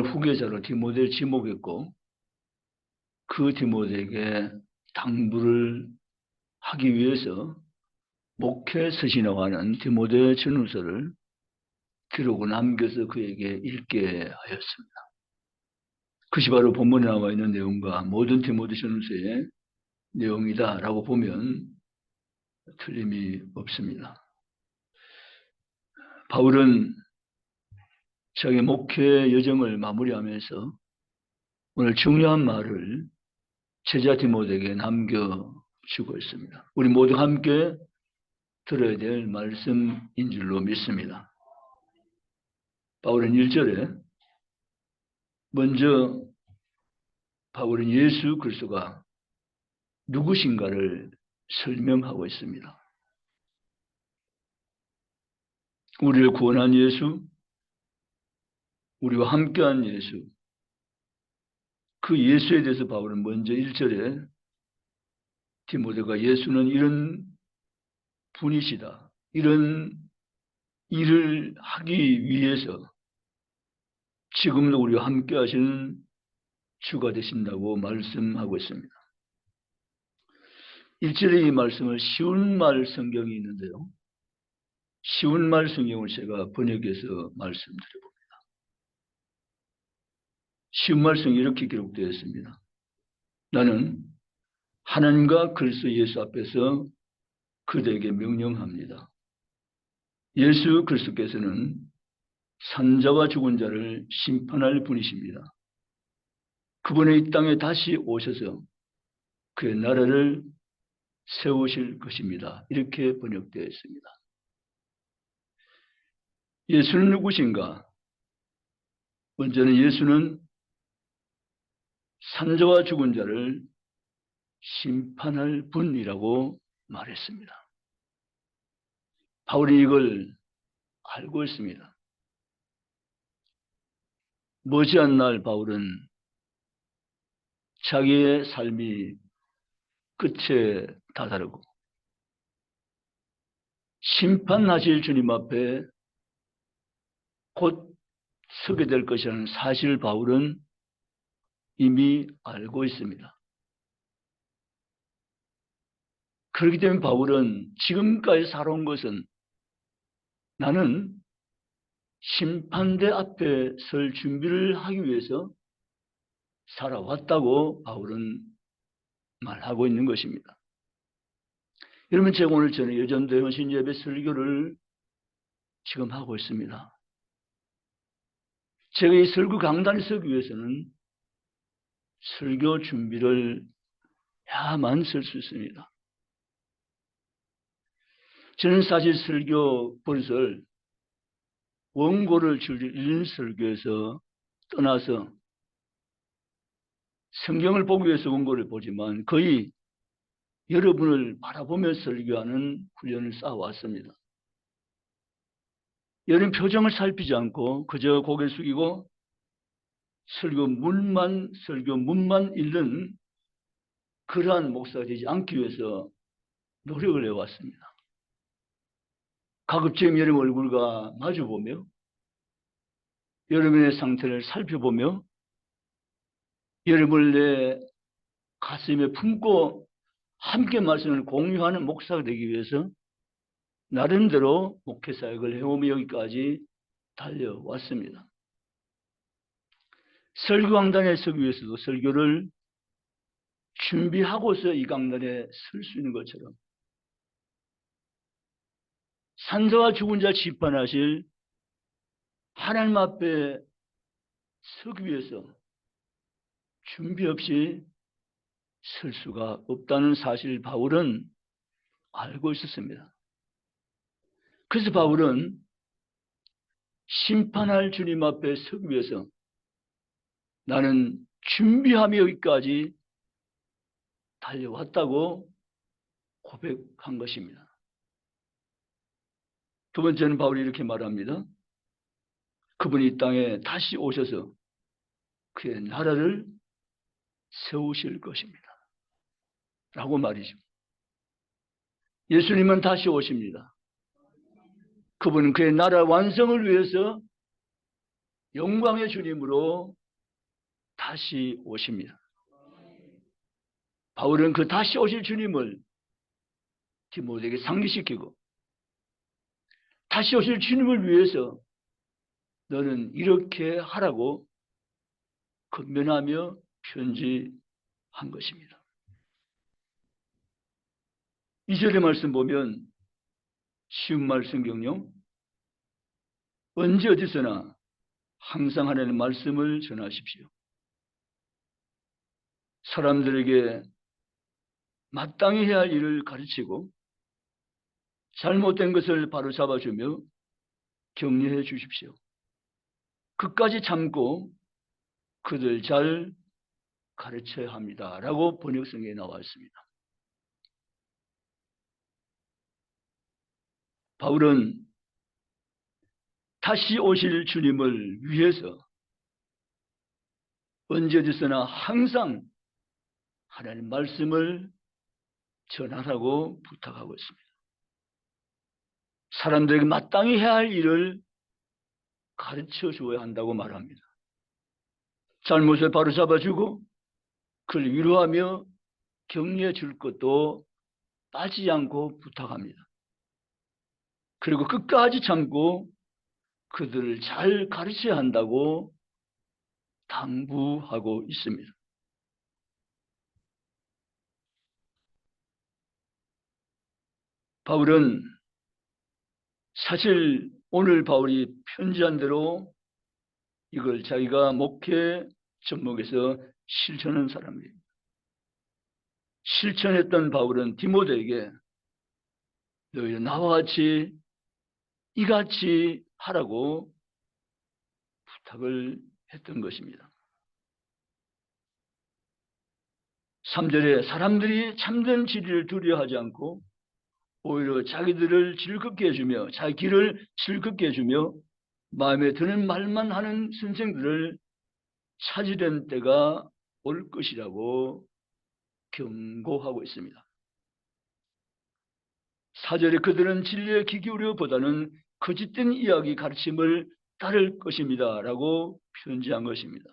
후계자로 디모데를 지목했고 그 디모데에게 당부를 하기 위해서 목회 서신이라고 하는 디모데 전후서를 기록을 남겨서 그에게 읽게 하였습니다. 그것이 바로 본문에 나와 있는 내용과 모든 디모데 전후서의 내용이다라고 보면 틀림이 없습니다. 바울은 자기 목회 여정을 마무리하면서 오늘 중요한 말을 제자 디모데에게 남겨주고 있습니다. 우리 모두 함께 들어야 될 말씀인 줄로 믿습니다. 바울은 1절에 먼저 바울은 예수 그리스도가 누구신가를 설명하고 있습니다. 우리를 구원한 예수, 우리와 함께한 예수, 그 예수에 대해서 바울은 먼저 1절에 디모데가 예수는 이런 분이시다, 이런 일을 하기 위해서 지금도 우리와 함께 하시는 주가 되신다고 말씀하고 있습니다. 1절에 이 말씀을 쉬운 말 성경이 있는데요. 쉬운 말 성경을 제가 번역해서 말씀드려봅니다. 쉬운 말 성경이 이렇게 기록되어 있습니다. 나는 하나님과 그리스도 예수 앞에서 그대에게 명령합니다. 예수 그리스도께서는 산자와 죽은 자를 심판할 분이십니다. 그분의 이 땅에 다시 오셔서 그의 나라를 세우실 것입니다. 이렇게 번역되어 있습니다. 예수는 누구신가? 먼저는 예수는 산자와 죽은 자를 심판할 분이라고 말했습니다. 바울이 이걸 알고 있습니다. 머지않날 바울은 자기의 삶이 끝에 다다르고 심판하실 주님 앞에 곧 서게 될 것이라는 사실을 바울은 이미 알고 있습니다. 그렇기 때문에 바울은 지금까지 살아온 것은 나는 심판대 앞에 설 준비를 하기 위해서 살아왔다고 바울은 말하고 있는 것입니다. 여러분, 제가 오늘 저는 여전도의 헌신예배 설교를 지금 하고 있습니다. 제가 이 설교 강단에 서기 위해서는 설교 준비를 해야만 설 수 있습니다. 저는 사실 설교 버릇을 원고를 줄줄 읽는 설교에서 떠나서 성경을 보기 위해서 원고를 보지만 거의 여러분을 바라보며 설교하는 훈련을 쌓아왔습니다. 여러분 표정을 살피지 않고 그저 고개 숙이고 설교 문만 읽는 그러한 목사가 되지 않기 위해서 노력을 해왔습니다. 가급적 여러분 얼굴과 마주보며 여러분의 상태를 살펴보며 여러분을 내 가슴에 품고 함께 말씀을 공유하는 목사가 되기 위해서 나름대로 목회사역을 해오며 여기까지 달려왔습니다. 설교 강단에 서기 위해서도 설교를 준비하고서 이 강단에 설 수 있는 것처럼 산자와 죽은 자 심판하실 하나님 앞에 서기 위해서 준비 없이 설 수가 없다는 사실을 바울은 알고 있었습니다. 그래서 바울은 심판할 주님 앞에 서기 위해서 나는 준비하며 여기까지 달려왔다고 고백한 것입니다. 두 번째는 바울이 이렇게 말합니다. 그분이 이 땅에 다시 오셔서 그의 나라를 세우실 것입니다. 라고 말이죠. 예수님은 다시 오십니다. 그분은 그의 나라 완성을 위해서 영광의 주님으로 다시 오십니다. 바울은 그 다시 오실 주님을 디모데에게 상기시키고 다시 오실 주님을 위해서 너는 이렇게 하라고 권면하며 편지한 것입니다. 2절의 말씀 보면 쉬운 말씀경요. 언제 어디서나 항상 하나님의 말씀을 전하십시오. 사람들에게 마땅히 해야 할 일을 가르치고 잘못된 것을 바로 잡아주며 격려해 주십시오. 그까지 참고 그들 잘 가르쳐야 합니다. 라고 번역성에 나와 있습니다. 바울은 다시 오실 주님을 위해서 언제 어디서나 항상 하나님 말씀을 전하라고 부탁하고 있습니다. 사람들에게 마땅히 해야 할 일을 가르쳐 주어야 한다고 말합니다. 잘못을 바로 잡아주고 그를 위로하며 격려해 줄 것도 빠지지 않고 부탁합니다. 그리고 끝까지 참고 그들을 잘 가르쳐야 한다고 당부하고 있습니다. 바울은 사실 오늘 바울이 편지한 대로 이걸 자기가 목회 접목에서 실천한 사람이에요. 실천했던 바울은 디모데에게 너희 나와 같이 이같이 하라고 부탁을 했던 것입니다. 3절에 사람들이 참된 진리를 두려워하지 않고 오히려 자기들을 즐겁게 해주며 자기 길을 즐겁게 해주며 마음에 드는 말만 하는 선생들을 찾으려는 때가 올 것이라고 경고하고 있습니다. 4절에 그들은 진리에 귀 기울여보다는 거짓된 이야기 가르침을 따를 것입니다. 라고 편지한 것입니다.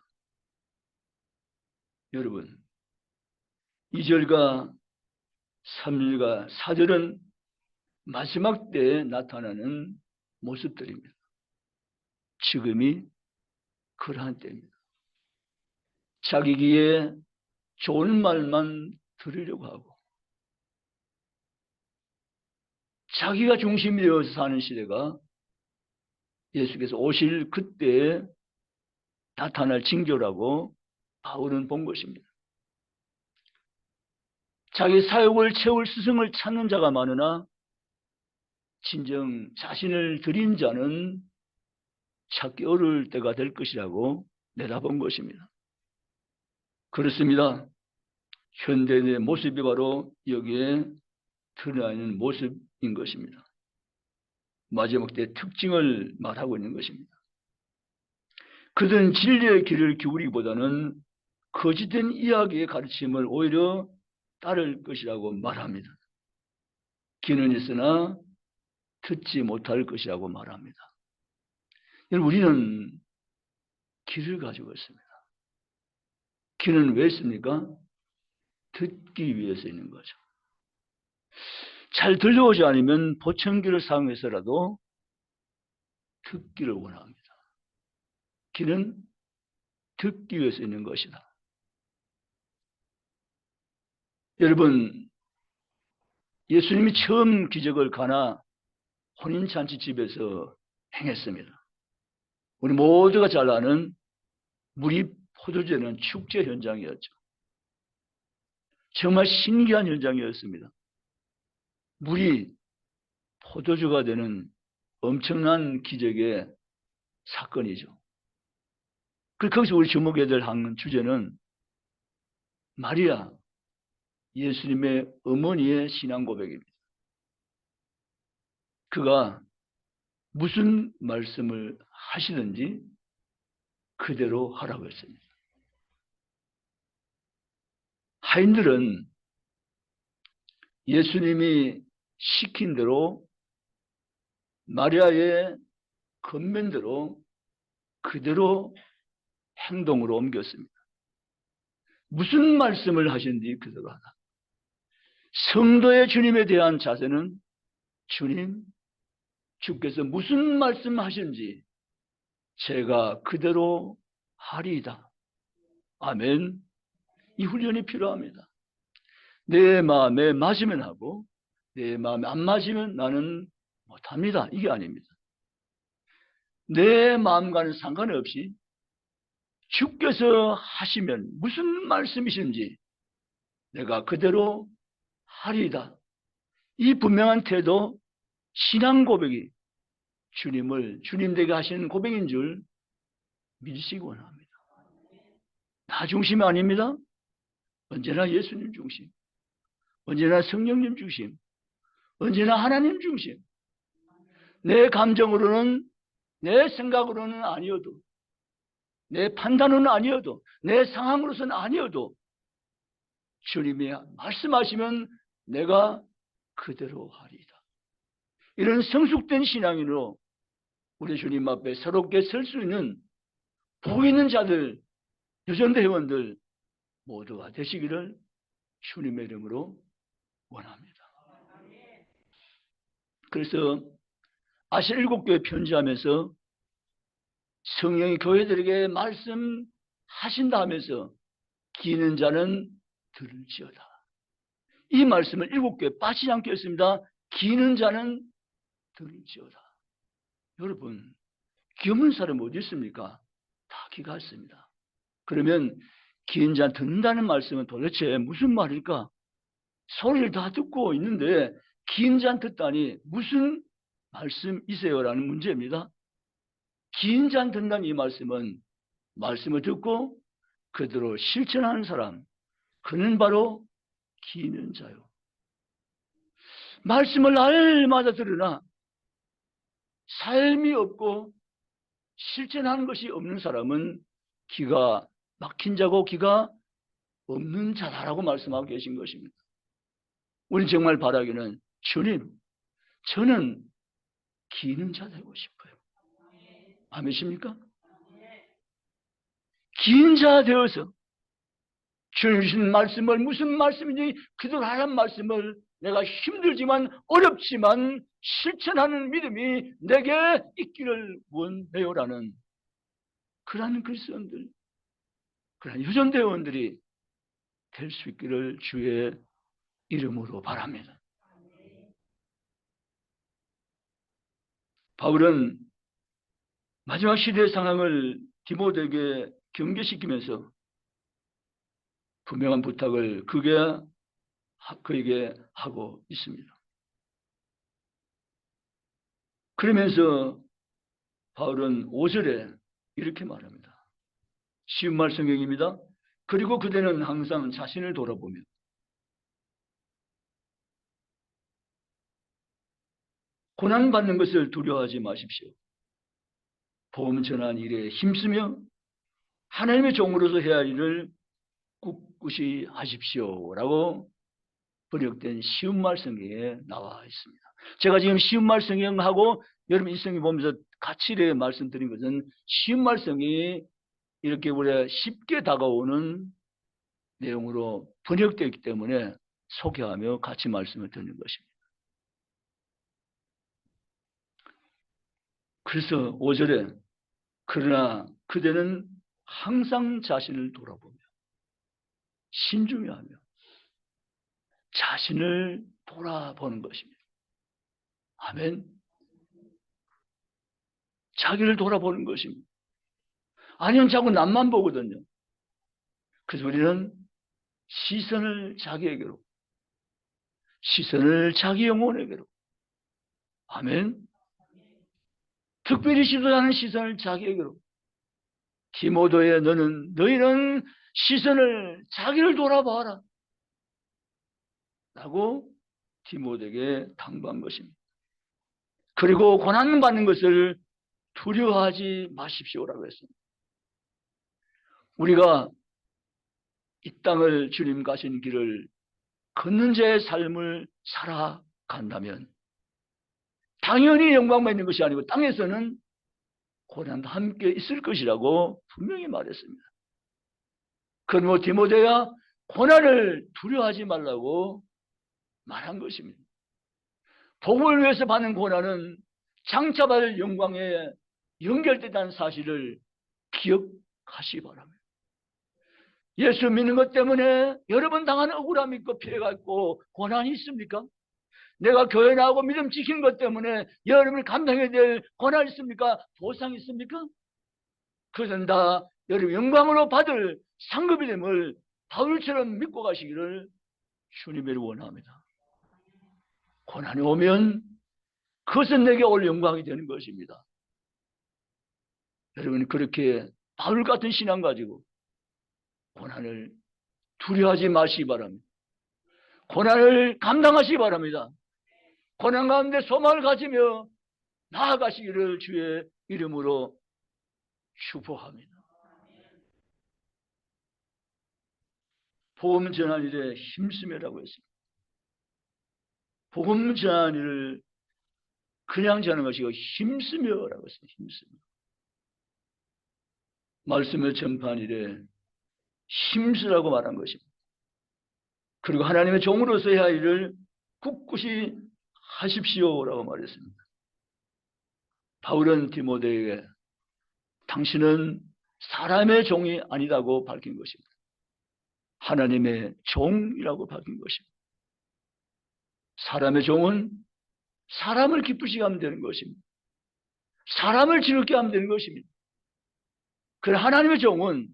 여러분, 2절과 3절과 4절은 마지막 때에 나타나는 모습들입니다. 지금이 그러한 때입니다. 자기 귀에 좋은 말만 들으려고 하고 자기가 중심이 되어서 사는 시대가 예수께서 오실 그때에 나타날 징조라고 바울은 본 것입니다. 자기 사역을 채울 스승을 찾는 자가 많으나 진정 자신을 드린 자는 찾기 어려울 때가 될 것이라고 내다본 것입니다. 그렇습니다. 현대의 모습이 바로 여기에 드러나는 모습인 것입니다. 마지막 때 특징을 말하고 있는 것입니다. 그들은 진리의 길을 기울이기보다는 거짓된 이야기의 가르침을 오히려 따를 것이라고 말합니다. 귀는 있으나 듣지 못할 것이라고 말합니다. 여러분, 우리는 귀를 가지고 있습니다. 귀는 왜 있습니까? 듣기 위해서 있는 거죠. 잘 들려오지 않으면 보청기를 사용해서라도 듣기를 원합니다. 귀는 듣기 위해서 있는 것이다. 여러분, 예수님이 처음 기적을 가나 혼인잔치 집에서 행했습니다. 우리 모두가 잘 아는 물이 포도주되는 축제 현장이었죠. 정말 신기한 현장이었습니다. 물이 포도주가 되는 엄청난 기적의 사건이죠. 거기서 우리 주목해야 될 한 주제는 마리아, 예수님의 어머니의 신앙 고백입니다. 그가 무슨 말씀을 하시든지 그대로 하라고 했습니다. 하인들은 예수님이 시킨 대로 마리아의 권면대로 그대로 행동으로 옮겼습니다. 무슨 말씀을 하셨는지 그대로 하다. 성도의 주님에 대한 자세는 주님, 주께서 무슨 말씀하시는지 제가 그대로 하리이다. 아멘. 이 훈련이 필요합니다. 내 마음에 맞으면 하고 내 마음에 안 맞으면 나는 못합니다. 이게 아닙니다. 내 마음과는 상관없이 주께서 하시면 무슨 말씀이신지 내가 그대로 하리이다. 이 분명한 태도, 신앙 고백이 주님을 주님 되게 하시는 고백인 줄 믿으시기 원합니다. 나 중심이 아닙니다. 언제나 예수님 중심, 언제나 성령님 중심, 언제나 하나님 중심. 내 감정으로는, 내 생각으로는 아니어도, 내 판단으로는 아니어도, 내 상황으로서는 아니어도 주님이 말씀하시면 내가 그대로 하리이다. 이런 성숙된 신앙인으로 우리 주님 앞에 새롭게 설 수 있는 복 있는 자들, 유전대 회원들 모두가 되시기를 주님의 이름으로 원합니다. 그래서 아시아 7교회 편지하면서 성령이 교회들에게 말씀하신다 하면서 기는 자는 들을지어다. 이 말씀을 7교회 빠지지 않게 했습니다. 기는 자는 들을지어다. 여러분, 귀 없는 사람 어디 있습니까? 다 귀가 있습니다. 그러면 기는 자 듣는다는 말씀은 도대체 무슨 말일까? 소리를 다 듣고 있는데 기는 자 듣다니 무슨 말씀이세요? 라는 문제입니다. 기는 자 듣는다는 이 말씀은 말씀을 듣고 그대로 실천하는 사람, 그는 바로 기는 자요. 말씀을 날마다 들으나 삶이 없고 실천하는 것이 없는 사람은 기가 막힌 자고 기가 없는 자다라고 말씀하고 계신 것입니다. 우리 정말 바라기는 주님, 저는 기는 자 되고 싶어요. 아멘이십니까? 기는 자 되어서 주님 주신 말씀을 무슨 말씀인지 그대로 하란 말씀을 내가 힘들지만 어렵지만 실천하는 믿음이 내게 있기를 원해요라는 그러한 그리스도인들, 그러한 유전대원들이 될 수 있기를 주의 이름으로 바랍니다. 바울은 마지막 시대의 상황을 디모데에게 경계시키면서 분명한 부탁을 그에게 하고 있습니다. 그러면서 바울은 5절에 이렇게 말합니다. 쉬운 말 성경입니다. 그리고 그대는 항상 자신을 돌아보며 고난받는 것을 두려워하지 마십시오. 복음 전한 일에 힘쓰며 하나님의 종으로서 해야 할 일을 꿋꿋이 하십시오. 라고 번역된 쉬운 말 성경에 나와 있습니다. 제가 지금 쉬운 말 성경하고 여러분 이 성경 보면서 같이 이렇게 말씀드린 것은 쉬운 말 성경이 이렇게 우리가 쉽게 다가오는 내용으로 번역되어 있기 때문에 소개하며 같이 말씀을 드리는 것입니다. 그래서 5절에 그러나 그대는 항상 자신을 돌아보며 신중히 하며 자신을 돌아보는 것입니다. 아멘. 자기를 돌아보는 것입니다. 아니면 자꾸 남만 보거든요. 그래서 우리는 시선을 자기에게로, 시선을 자기 영혼에게로. 아멘. 특별히 시도하는 시선을 자기에게로. 디모데에 너희는 시선을 자기를 돌아봐라. 라고 디모데에게 당부한 것입니다. 그리고 고난받는 것을 두려워하지 마십시오라고 했습니다. 우리가 이 땅을 주님 가신 길을 걷는 자의 삶을 살아간다면 당연히 영광만 있는 것이 아니고 땅에서는 고난도 함께 있을 것이라고 분명히 말했습니다. 그러므로 디모데야 고난을 두려워하지 말라고 말한 것입니다. 복음을 위해서 받는 고난은 장차 받을 영광에 연결된다는 사실을 기억하시기 바랍니다. 예수 믿는 것 때문에 여러분 당하는 억울함이 있고 피해가 있고 고난이 있습니까? 내가 교회 나오고 믿음 지킨 것 때문에 여러분을 감당해야 될 고난이 있습니까? 보상이 있습니까? 그것은 다 여러분 영광으로 받을 상급이 됨을 바울처럼 믿고 가시기를 주님이 원합니다. 고난이 오면 그것은 내게 올 영광이 되는 것입니다. 여러분 그렇게 바울 같은 신앙 가지고 고난을 두려워하지 마시기 바랍니다. 고난을 감당하시기 바랍니다. 고난 가운데 소망을 가지며 나아가시기를 주의 이름으로 축복합니다. 복음 전한 일에 힘쓰며라고 했습니다. 복음 전한 일을 그냥 전하는 것이고 힘쓰며라고 했습니다. 힘쓰며. 말씀을 전파한 일에 힘쓰라고 말한 것입니다. 그리고 하나님의 종으로서 해야 할 일을 굳굳이 하십시오라고 말했습니다. 바울은 디모데에게 당신은 사람의 종이 아니다고 밝힌 것입니다. 하나님의 종이라고 밝힌 것입니다. 사람의 종은 사람을 기쁘시게 하면 되는 것입니다. 사람을 즐겁게 하면 되는 것입니다. 그러나 하나님의 종은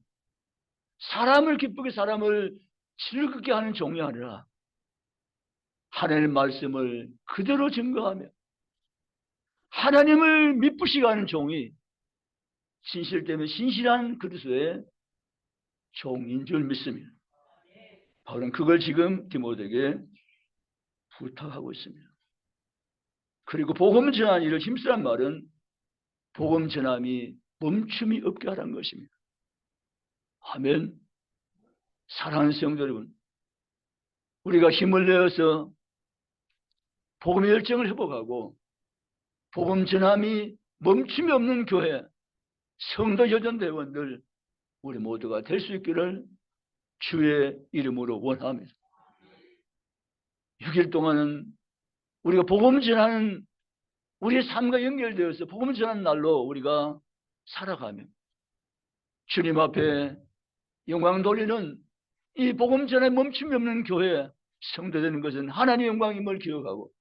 사람을 기쁘게 사람을 즐겁게 하는 종이 아니라 하나님의 말씀을 그대로 증거하며 하나님을 미쁘시게 하는 종이 진실되면 신실한 그리스도의 종인 줄 믿습니다. 바울은 그걸 지금 디모데에게 부탁하고 있습니다. 그리고 복음 전한 일을 힘쓰란 말은 복음 전함이 멈춤이 없게 하라는 것입니다. 아멘. 사랑하는 성도 여러분, 우리가 힘을 내어서 복음의 열정을 회복하고 복음 전함이 멈춤이 없는 교회, 성도 여전 대원들 우리 모두가 될 수 있기를 주의 이름으로 원합니다. 6일 동안은 우리가 복음 전하는 우리의 삶과 연결되어서 복음 전하는 날로 우리가 살아가며 주님 앞에 영광 돌리는 이 복음 전에 멈춤이 없는 교회 성도 되는 것은 하나님의 영광임을 기억하고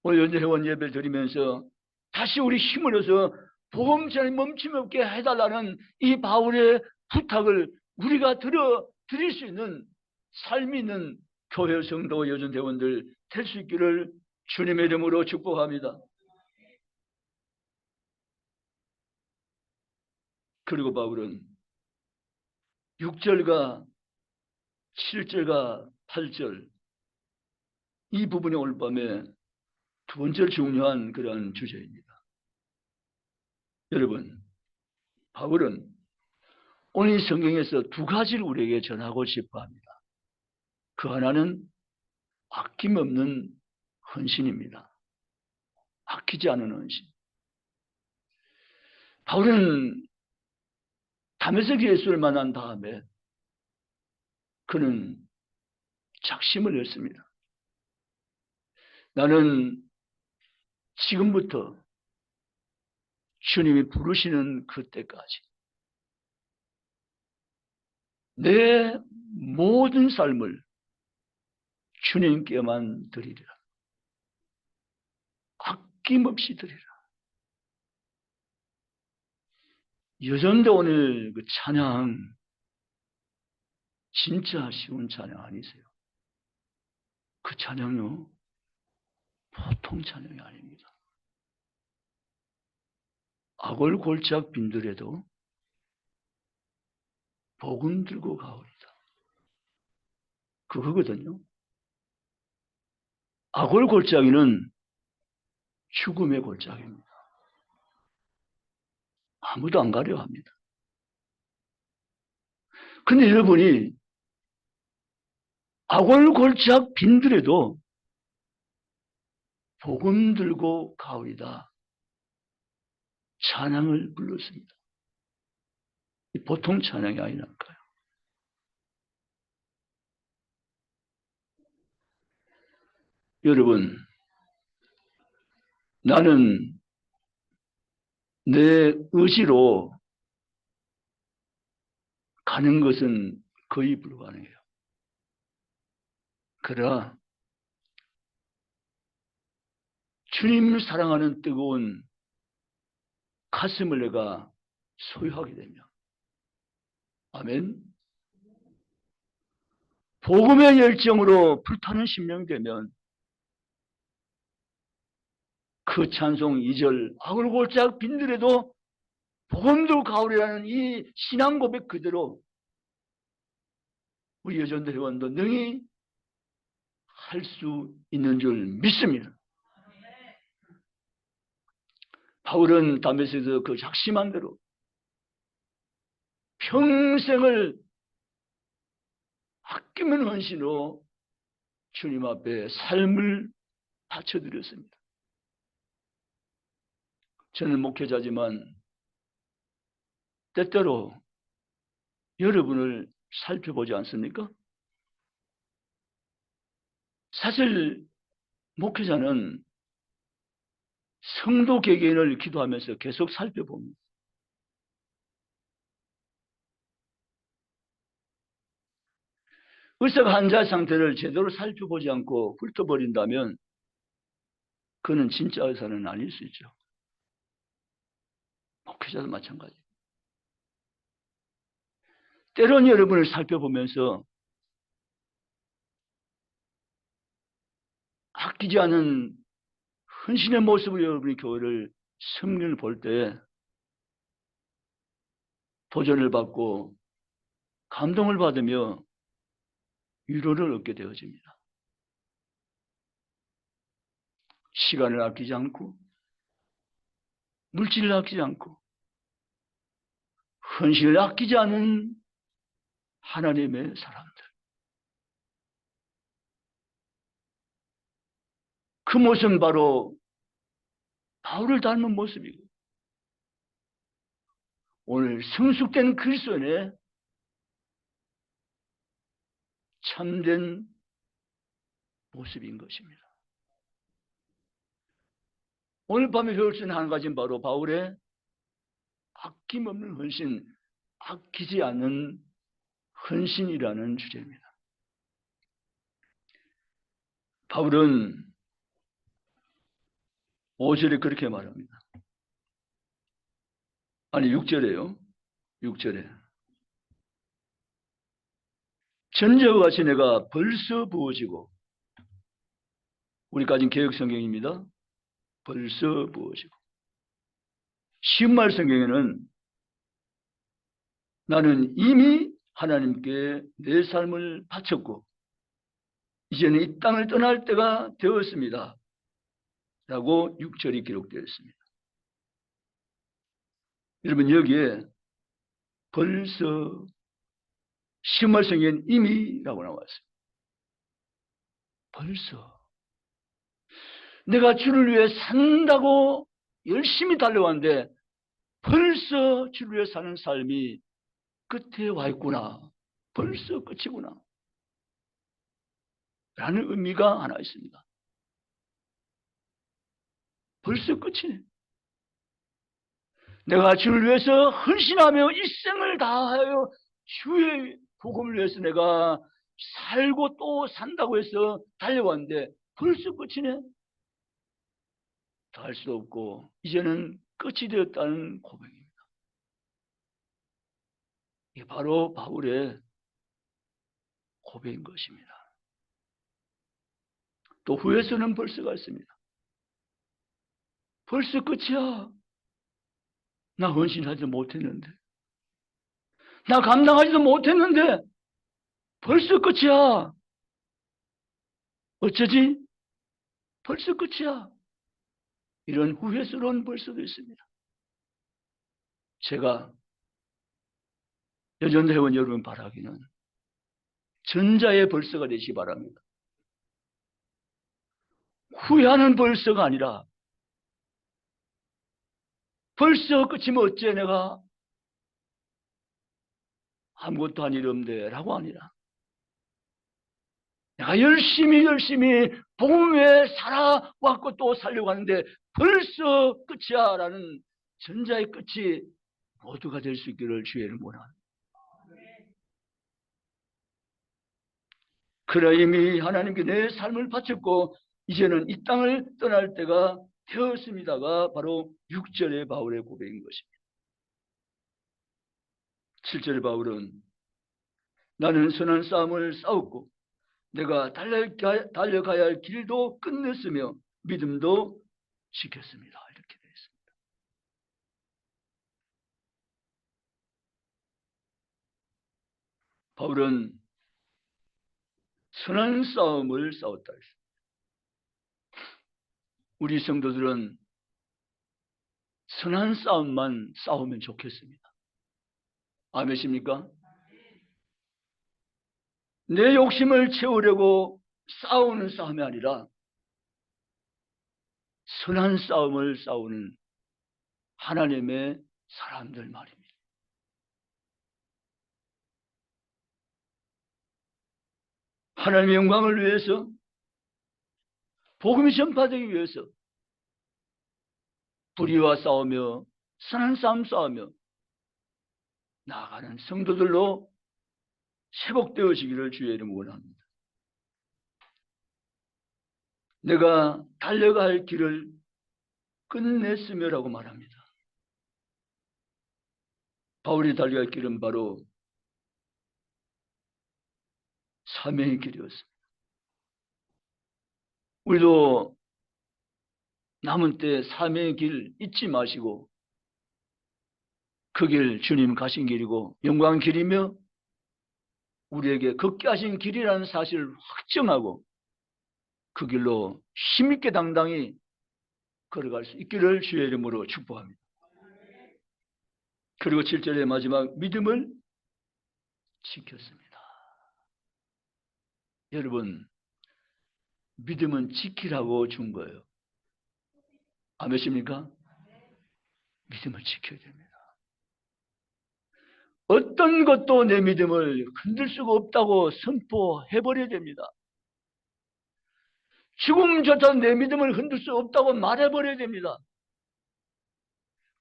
오늘 연회원 예배를 드리면서 다시 우리 힘을 얻어서 복음 전에 멈춤이 없게 해달라는 이 바울의 부탁을 우리가 드릴 수 있는 삶이 있는 교회 성도 여전 대원들 될 수 있기를 주님의 이름으로 축복합니다. 그리고 바울은 6절과 7절과 8절 이 부분이 오늘 밤에 두 번째 중요한 그런 주제입니다. 여러분, 바울은 오늘 이 성경에서 두 가지를 우리에게 전하고 싶어 합니다. 그 하나는 아낌없는 헌신입니다. 아끼지 않은 헌신. 바울은 다메섹 예수를 만난 다음에 그는 작심을 했습니다. 나는 지금부터 주님이 부르시는 그때까지 내 모든 삶을 주님께만 드리리라. 아낌없이 드리라. 여전도 오늘 그 찬양 진짜 쉬운 찬양 아니세요? 그 찬양요 보통 찬양이 아닙니다. 아골골짝 빈들에도 복음 들고 가오리다. 그거거든요. 아골골짝이는 죽음의 골짝입니다. 아무도 안 가려 합니다. 근데 여러분이 아골골짝 빈들에도 복음 들고 가오리다. 찬양을 불렀습니다. 보통 찬양이 아니랄까요? 여러분, 나는 내 의지로 가는 것은 거의 불가능해요. 그러나 주님을 사랑하는 뜨거운 가슴을 내가 소유하게 되면, 아멘. 복음의 열정으로 불타는 심령이 되면 그 찬송 2절 아글골짝 빈들에도 복음도 가오리라는 이 신앙 고백 그대로 우리 여전대 회원도 능히 할 수 있는 줄 믿습니다. 바울은 다메섹에서 그 작심한 대로 평생을 아끼는 헌신으로 주님 앞에 삶을 바쳐드렸습니다. 저는 목회자지만 때때로 여러분을 살펴보지 않습니까? 사실 목회자는 성도 개개인을 기도하면서 계속 살펴봅니다. 의사가 환자 상태를 제대로 살펴보지 않고 훑어버린다면 그는 진짜 의사는 아닐 수 있죠. 목회자도 마찬가지. 때론 여러분을 살펴보면서 아끼지 않은 헌신의 모습으로 여러분이 교회를 섬기는 볼 때 도전을 받고 감동을 받으며 위로를 얻게 되어집니다. 시간을 아끼지 않고 물질을 아끼지 않고 헌신을 아끼지 않은 하나님의 사람들. 그 모습은 바로 바울을 닮은 모습이고 오늘 성숙된 그리스도인의 참된 모습인 것입니다. 오늘 밤에 배울 수 있는 한 가지는 바로 바울의 아낌없는 헌신, 아끼지 않는 헌신이라는 주제입니다. 바울은 5절에 그렇게 말합니다. 아니 6절에요. 6절에 전제와 같이 내가 벌써 부어지고, 우리 가진 개혁성경입니다. 벌써 부어지고. 신말 성경에는 나는 이미 하나님께 내 삶을 바쳤고 이제는 이 땅을 떠날 때가 되었습니다 라고 6절이 기록되어 있습니다. 여러분, 여기에 벌써, 신말 성경에는 이미라고 나왔어요. 벌써 내가 주를 위해 산다고 열심히 달려왔는데 벌써 주를 위해 사는 삶이 끝에 와 있구나. 벌써 끝이구나. 라는 의미가 하나 있습니다. 벌써 끝이네. 내가 주를 위해서 헌신하며 일생을 다하여 주의 복음을 위해서 내가 살고 또 산다고 해서 달려왔는데 벌써 끝이네. 더 할 수도 없고 이제는 끝이 되었다는 고백입니다. 이게 바로 바울의 고백인 것입니다. 또 후에서는 벌써가 있습니다. 벌써 끝이야. 나 헌신하지 못했는데, 나 감당하지도 못했는데 벌써 끝이야. 어쩌지? 벌써 끝이야. 이런 후회스러운 벌써도 있습니다. 제가 여전회원 여러분 바라기는 전자의 벌써가 되시기 바랍니다. 후회하는 벌써가 아니라 벌써 끝이면 어째 내가 아무것도 한 일 없네 라고 하니라. 내가 열심히 복음 외에 살아왔고 또 살려고 하는데 벌써 끝이야 라는 전자의 끝이 모두가 될 수 있기를 주의를 원합니다. 그래 이미 하나님께 내 삶을 바쳤고 이제는 이 땅을 떠날 때가 되었습니다가 바로 6절의 바울의 고백인 것입니다. 7절의 바울은 나는 선한 싸움을 싸웠고 내가 달려가야 할 길도 끝냈으며 믿음도 지켰습니다. 이렇게 되어 있습니다. 바울은 선한 싸움을 싸웠다 했습니다. 우리 성도들은 선한 싸움만 싸우면 좋겠습니다. 아멘입니까? 내 욕심을 채우려고 싸우는 싸움이 아니라 선한 싸움을 싸우는 하나님의 사람들 말입니다. 하나님의 영광을 위해서 복음이 전파되기 위해서 불의와 싸우며 선한 싸움 싸우며 나아가는 성도들로 회복되어지기를 주의 이름으로 원합니다. 내가 달려가야 할 길을 끝냈으며라고 말합니다. 바울이 달려갈 길은 바로 사명의 길이었습니다. 우리도 남은 때 사명의 길 잊지 마시고 그 길 주님 가신 길이고 영광 길이며 우리에게 걷게 하신 길이라는 사실을 확정하고 그 길로 힘있게 당당히 걸어갈 수 있기를 주의 이름으로 축복합니다. 그리고 7절의 마지막 믿음을 지켰습니다. 여러분 믿음은 지키라고 준 거예요. 아멘입니까? 믿음을 지켜야 됩니다. 어떤 것도 내 믿음을 흔들 수가 없다고 선포해버려야 됩니다. 죽음조차 내 믿음을 흔들 수 없다고 말해버려야 됩니다.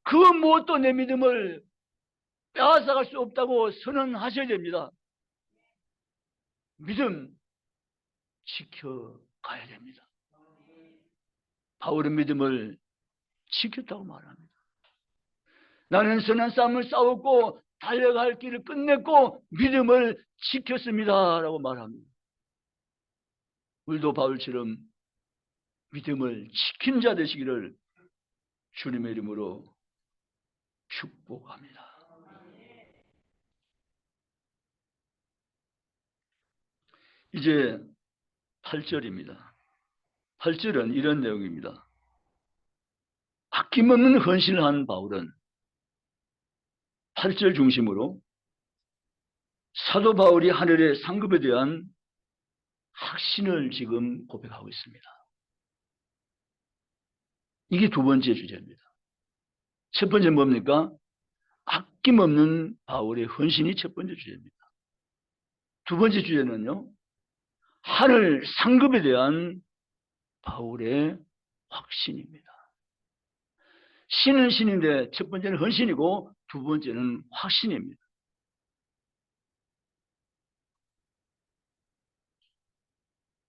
그 무엇도 내 믿음을 빼앗아갈 수 없다고 선언하셔야 됩니다. 믿음 지켜가야 됩니다. 바울은 믿음을 지켰다고 말합니다. 나는 선한 싸움을 싸웠고 달려갈 길을 끝냈고 믿음을 지켰습니다 라고 말합니다. 우리도 바울처럼 믿음을 지킨 자 되시기를 주님의 이름으로 축복합니다. 이제 8절입니다. 8절은 이런 내용입니다. 아낌없는 헌신을 한 바울은 8절 중심으로 사도 바울이 하늘의 상급에 대한 확신을 지금 고백하고 있습니다. 이게 두 번째 주제입니다. 첫 번째는 뭡니까? 아낌없는 바울의 헌신이 첫 번째 주제입니다. 두 번째 주제는요, 하늘 상급에 대한 바울의 확신입니다. 신은 신인데 첫 번째는 헌신이고 두 번째는 확신입니다.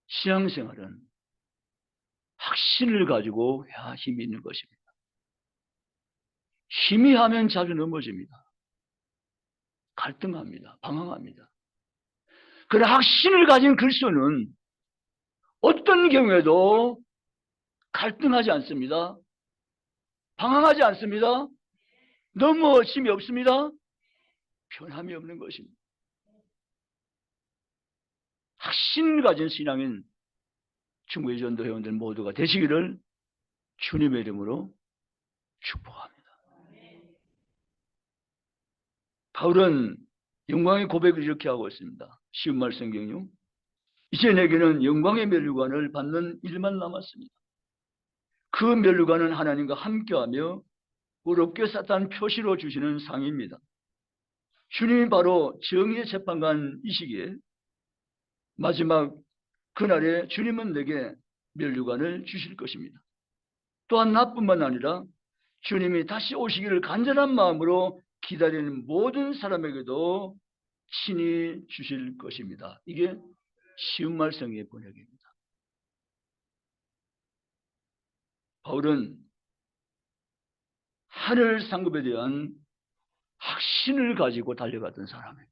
신앙생활은 확신을 가지고 해야 힘이 있는 것입니다. 희미하면 자주 넘어집니다. 갈등합니다. 방황합니다. 그러나 확신을 가진 그리스도는 어떤 경우에도 갈등하지 않습니다. 방황하지 않습니다. 넘어짐이 없습니다. 변함이 없는 것입니다. 확신을 가진 신앙인 중국의 전도 회원들 모두가 되시기를 주님의 이름으로 축복합니다. 바울은 영광의 고백을 이렇게 하고 있습니다. 쉬운 말 성경요. 이제 내게는 영광의 면류관을 받는 일만 남았습니다. 그 면류관은 하나님과 함께하며 의롭게 사탄 표시로 주시는 상입니다. 주님이 바로 정의의 재판관이시기에 마지막 그날에 주님은 내게 면류관을 주실 것입니다. 또한 나뿐만 아니라 주님이 다시 오시기를 간절한 마음으로 기다리는 모든 사람에게도 친히 주실 것입니다. 이게 쉬운 말성의 번역입니다. 바울은 하늘 상급에 대한 확신을 가지고 달려갔던 사람입니다.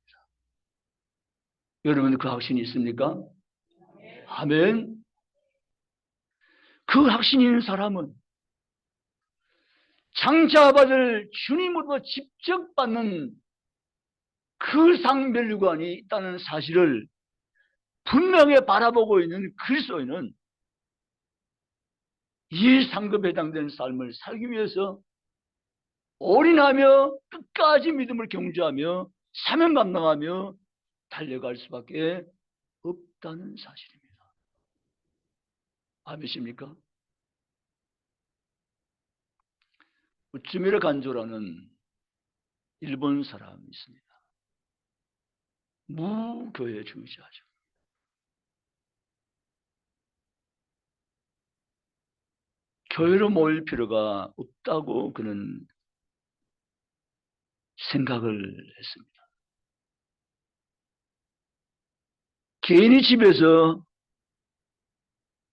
여러분 그 확신이 있습니까? 아멘. 그 확신이 있는 사람은 장차 받을 주님으로 직접 받는 그 상면류관이 있다는 사실을 분명히 바라보고 있는 그리스도인은 이 상급에 해당되는 삶을 살기 위해서 올인하며 끝까지 믿음을 경주하며 사명 감당하며 달려갈 수밖에 없다는 사실입니다. 아멘입니까? 우츠미라 간조라는 일본 사람이 있습니다. 무교회주의자죠. 교회로 모일 필요가 없다고 그는 생각을 했습니다. 개인이 집에서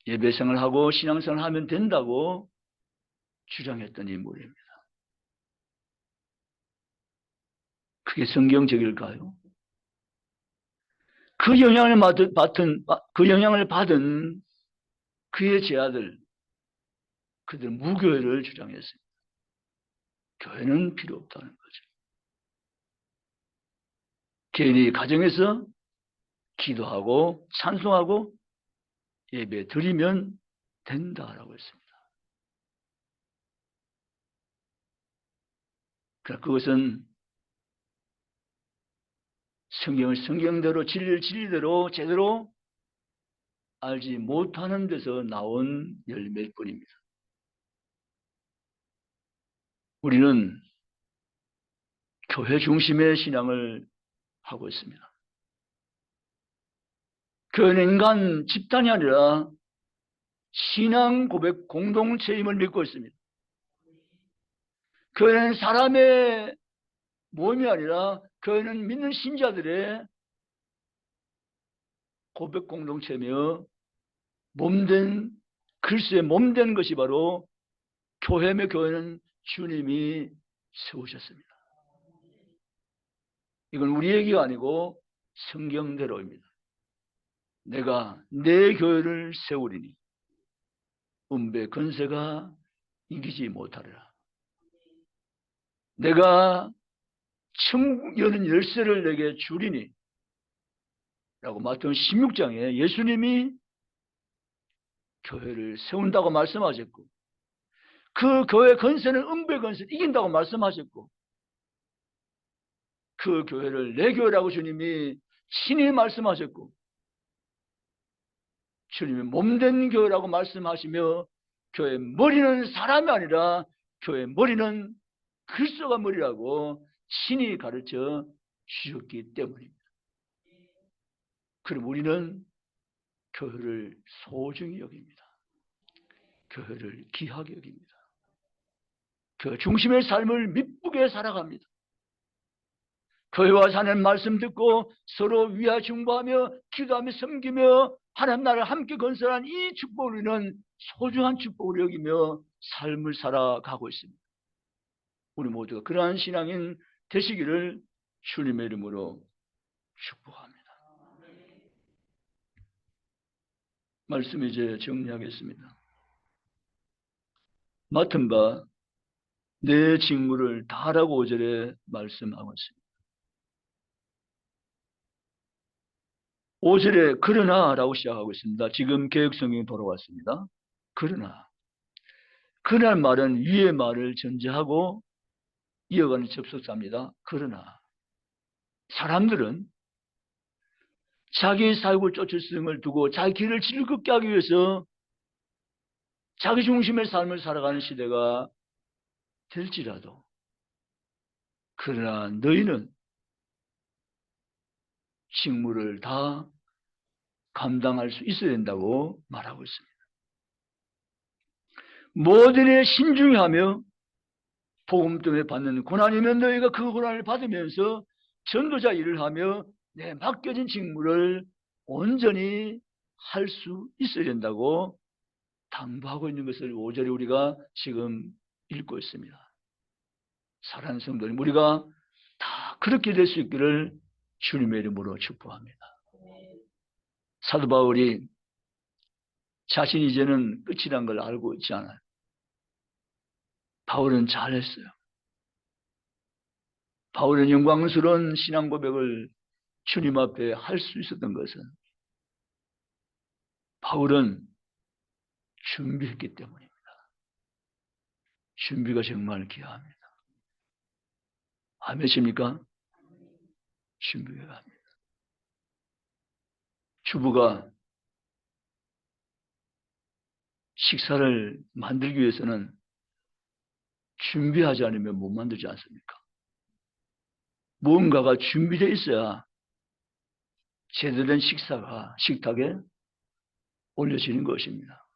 예배생활을 하고 신앙생활을 하면 된다고 주장했던 인물입니다. 그게 성경적일까요? 그 영향을 받은 그의 제아들, 그들 무교회를 주장했습니다. 교회는 필요 없다는 거죠. 개인이 가정에서 기도하고 찬송하고 예배 드리면 된다라고 했습니다. 그러나 그것은 성경을 성경대로 진리를 진리대로 제대로 알지 못하는 데서 나온 열매일 뿐입니다. 우리는 교회 중심의 신앙을 하고 있습니다. 교회는 인간 집단이 아니라 신앙 고백 공동체임을 믿고 있습니다. 교회는 사람의 모임이 아니라 교회는 믿는 신자들의 고백 공동체며 몸된 그리스도의 몸된 것이 바로 교회며 교회는 주님이 세우셨습니다. 이건 우리 얘기가 아니고 성경대로입니다. 내가 내 교회를 세우리니 음배 건세가 이기지 못하리라. 내가 천국 여는 열쇠를 내게 주리니 라고 마태복음 16장에 예수님이 교회를 세운다고 말씀하셨고 그 교회 건세는 음배 건세를 이긴다고 말씀하셨고 그 교회를 내 교회라고 주님이 친히 말씀하셨고 주님이 몸된 교회라고 말씀하시며 교회 머리는 사람이 아니라 교회 머리는 그리스도가 머리라고 친히 가르쳐 주셨기 때문입니다. 그럼 우리는 교회를 소중히 여깁니다. 교회를 귀하게 여깁니다. 교회 중심의 삶을 미쁘게 살아갑니다. 교회와 사는 말씀 듣고 서로 위하 중보하며 기도하며 섬기며 하나님 나라를 함께 건설한 이 축복을 우리는 소중한 축복을 여기며 삶을 살아가고 있습니다. 우리 모두가 그러한 신앙인 되시기를 주님의 이름으로 축복합니다. 말씀 이제 정리하겠습니다. 맡은 바 내 직무를 다하라고 5절에 말씀하고 있습니다. 5절에 그러나 라고 시작하고 있습니다. 지금 개역성경이 돌아왔습니다. 그러나 그날 말은 위의 말을 전제하고 이어가는 접속사입니다. 그러나 사람들은 자기 사육을 쫓을 성을 두고 자기 길을 즐겁게 하기 위해서 자기 중심의 삶을 살아가는 시대가 될지라도 그러나 너희는 직무를 다 감당할 수 있어야 된다고 말하고 있습니다. 모든 일에 신중히 하며 복음 때문에 받는 고난이면 너희가 그 고난을 받으면서 전도자 일을 하며 내 맡겨진 직무를 온전히 할 수 있어야 된다고 당부하고 있는 것을 5절에 우리가 지금 읽고 있습니다. 사랑하는 성도님, 우리가 다 그렇게 될 수 있기를 주님의 이름으로 축복합니다. 사도 바울이 자신이 이제는 끝이란 걸 알고 있지 않아요. 바울은 잘했어요. 바울은 영광스러운 신앙 고백을 주님 앞에 할 수 있었던 것은 바울은 준비했기 때문입니다. 준비가 정말 귀합니다. 아멘이십니까? 준비가 합니다. 주부가 식사를 만들기 위해서는 준비하지 않으면 못 만들지 않습니까? 무언가가 준비되어 있어야 제대로 된 식사가 식탁에 올려지는 것입니다.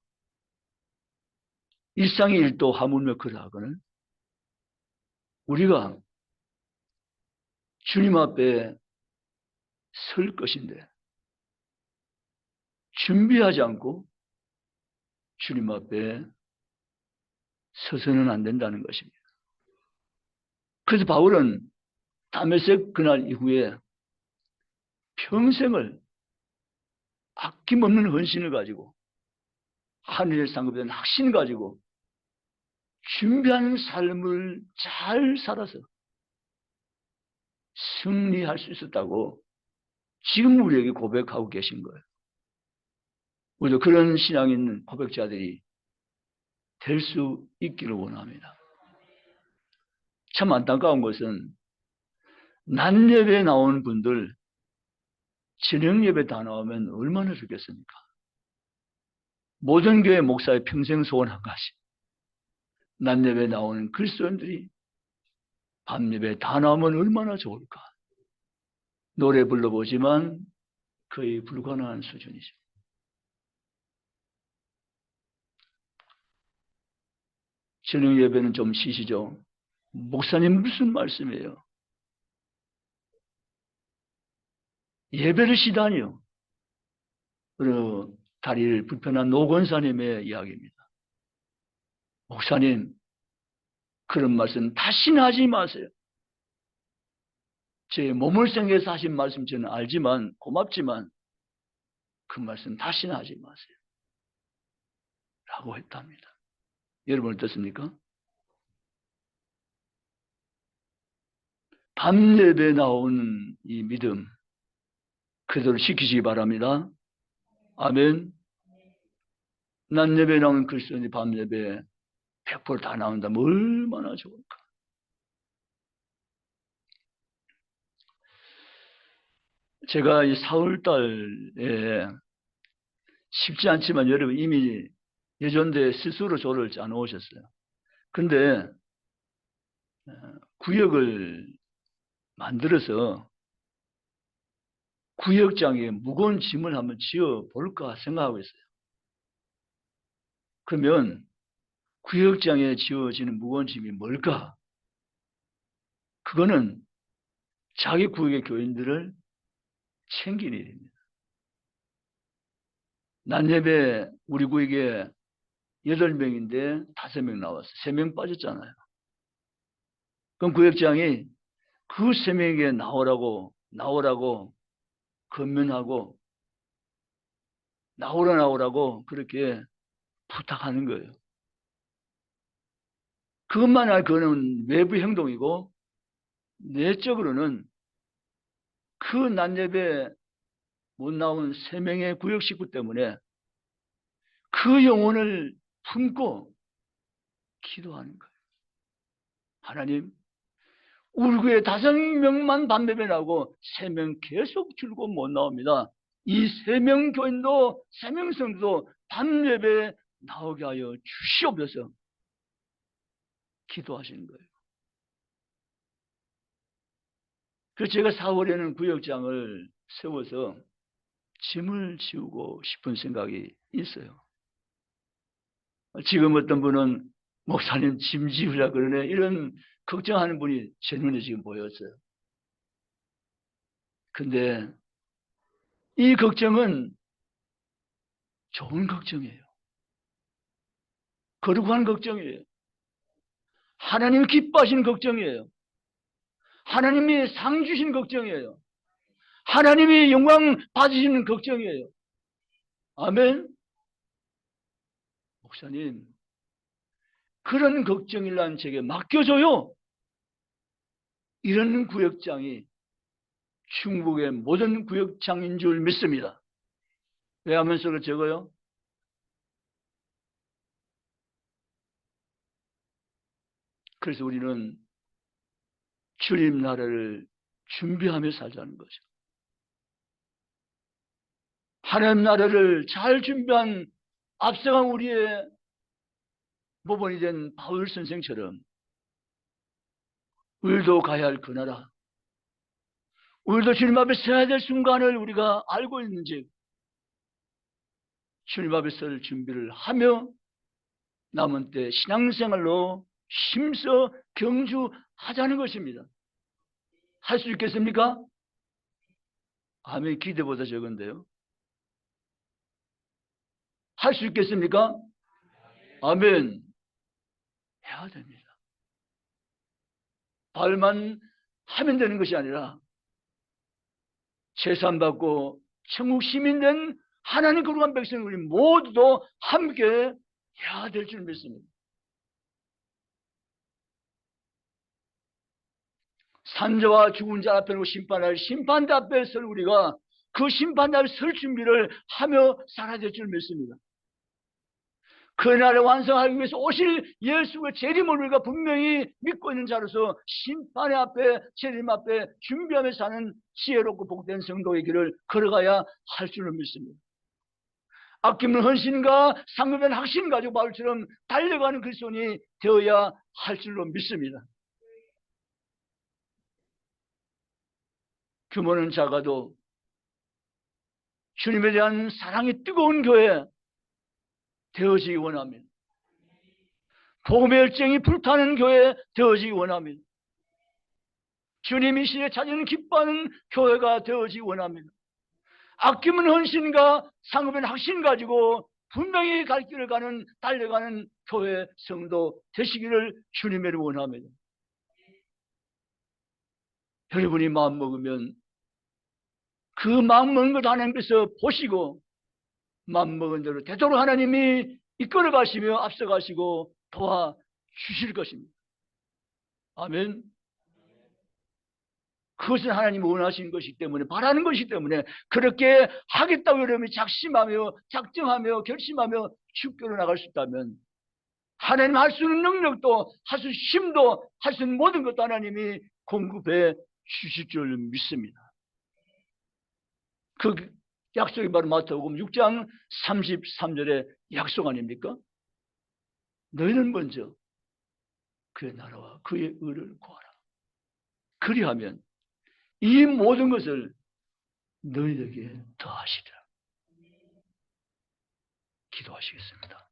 일상의 일도 하물며 그러하거늘 우리가 주님 앞에 설 것인데 준비하지 않고 주님 앞에 서서는 안 된다는 것입니다. 그래서 바울은 다메섹 그날 이후에 평생을 아낌없는 헌신을 가지고 하늘의 상급에 대한 확신을 가지고 준비하는 삶을 잘 살아서 승리할 수 있었다고 지금 우리에게 고백하고 계신 거예요. 우리도 그런 신앙 있는 고백자들이 될 수 있기를 원합니다. 참 안타까운 것은 낮 예배에 나오는 분들 저녁 예배 다 나오면 얼마나 좋겠습니까? 모든 교회 목사의 평생 소원 한 가지. 낮 예배에 나오는 그리스도인들이 밤 예배에 다 나오면 얼마나 좋을까? 노래 불러보지만 거의 불가능한 수준이죠. 저녁 예배는 좀 쉬시죠. 목사님 무슨 말씀이에요? 예배를 쉬다니요. 그리고 다리를 불편한 노 권사님의 이야기입니다. 목사님, 그런 말씀 다시는 하지 마세요. 제 몸을 생겨서 하신 말씀 저는 알지만 고맙지만 그 말씀 다시는 하지 마세요. 라고 했답니다. 여러분 어떻습니까? 밤 예배에 나오는 이 믿음 그대로 지키시기 바랍니다. 아멘. 낮 예배에 나오는 그리스도인이 밤 예배에 100% 다 나온다면 얼마나 좋을까. 제가 이 4월달에 쉽지 않지만 여러분 이미 예전대 스스로 저를 짜놓으셨어요. 근데 구역을 만들어서 구역장에 무거운 짐을 한번 지어볼까 생각하고 있어요. 그러면 구역장에 지어지는 무거운 짐이 뭘까? 그거는 자기 구역의 교인들을 챙기는 일입니다. 낮 예배 우리 구역에 8명인데 5명 나왔어요. 3명 빠졌잖아요. 그럼 구역장이 그 3명에게 나오라고 건면하고 나오라고 그렇게 부탁하는 거예요. 그것만 알 그거는 외부 행동이고 내적으로는 그 낮 예배 못 나온 3명의 구역 식구 때문에 그 영혼을 품고 기도하는 거예요. 하나님, 우리 교회 5명만 밤 예배 나오고 3명 계속 줄고 못 나옵니다. 이 3명 교인도 3명 성도도 밤 예배 나오게 하여 주시옵소서. 기도하시는 거예요. 그래서 제가 4월에는 구역장을 세워서 짐을 지우고 싶은 생각이 있어요. 지금 어떤 분은 목사님 짐 지우라 그러네, 이런 걱정하는 분이 제 눈에 지금 보였어요. 근데 이 걱정은 좋은 걱정이에요. 거룩한 걱정이에요. 하나님이 기뻐하시는 걱정이에요. 하나님이 상 주신 걱정이에요. 하나님이 영광 받으시는 걱정이에요. 아멘. 목사님, 그런 걱정이란 제게 맡겨줘요. 이런 구역장이 충북의 모든 구역장인 줄 믿습니다. 왜 하면서 적어요? 그래서 우리는 주님 나라를 준비하며 살자는 거죠. 하나님 나라를 잘 준비한 앞서간 우리의 모범이 된 바울 선생처럼 우리도 가야 할 그 나라, 우리도 주님 앞에 서야 될 순간을 우리가 알고 있는지 주님 앞에 설 준비를 하며 남은 때 신앙생활로 힘써 경주하자는 것입니다. 할 수 있겠습니까? 아멘. 기대보다 적은데요. 할 수 있겠습니까? 아멘. 해야 됩니다. 말만 하면 되는 것이 아니라 제산받고 천국 시민된 하나님 거룩한 백성 우리 모두도 함께 해야 될 줄 믿습니다. 산자와 죽은 자 앞에 놓고 심판할 심판대 앞에 설 우리가 그 심판대 앞에 설 준비를 하며 살아야 될 줄 믿습니다. 그날을 완성하기 위해서 오실 예수의 재림을 우리가 분명히 믿고 있는 자로서 심판의 앞에 재림 앞에 준비하며 사는 지혜롭고 복된 성도의 길을 걸어가야 할 줄을 믿습니다. 아낌없는 헌신과 상급된 확신 가지고 바울처럼 달려가는 그리스도인이 되어야 할 줄로 믿습니다. 규모는 작아도 주님에 대한 사랑이 뜨거운 교회 되어지기 원합니다. 복음의 열정이 불타는 교회 되어지기 원합니다. 주님이 시에 찾는 기뻐하는 교회가 되어지기 원합니다. 아낌없는 헌신과 상급된 확신 가지고 분명히 갈 길을 가는 달려가는 교회 성도 되시기를 주님의 원합니다. 여러분이 마음먹으면 그 마음먹은 것 하나님께서 보시고 마음먹은 대로 되도록 하나님이 이끌어 가시며 앞서 가시고 도와주실 것입니다. 아멘. 그것은 하나님이 원하시는 것이기 때문에, 바라는 것이기 때문에 그렇게 하겠다고 여러분이 작심하며 작정하며 결심하며 주교로 나갈 수 있다면 하나님 할 수 있는 능력도 할 수 있는 힘도 할 수 있는 모든 것도 하나님이 공급해 주실 줄 믿습니다. 그 약속이 바로 마태복음 6장 33절의 약속 아닙니까? 너희는 먼저 그의 나라와 그의 의를 구하라. 그리하면 이 모든 것을 너희에게 더하시리라. 기도하시겠습니다.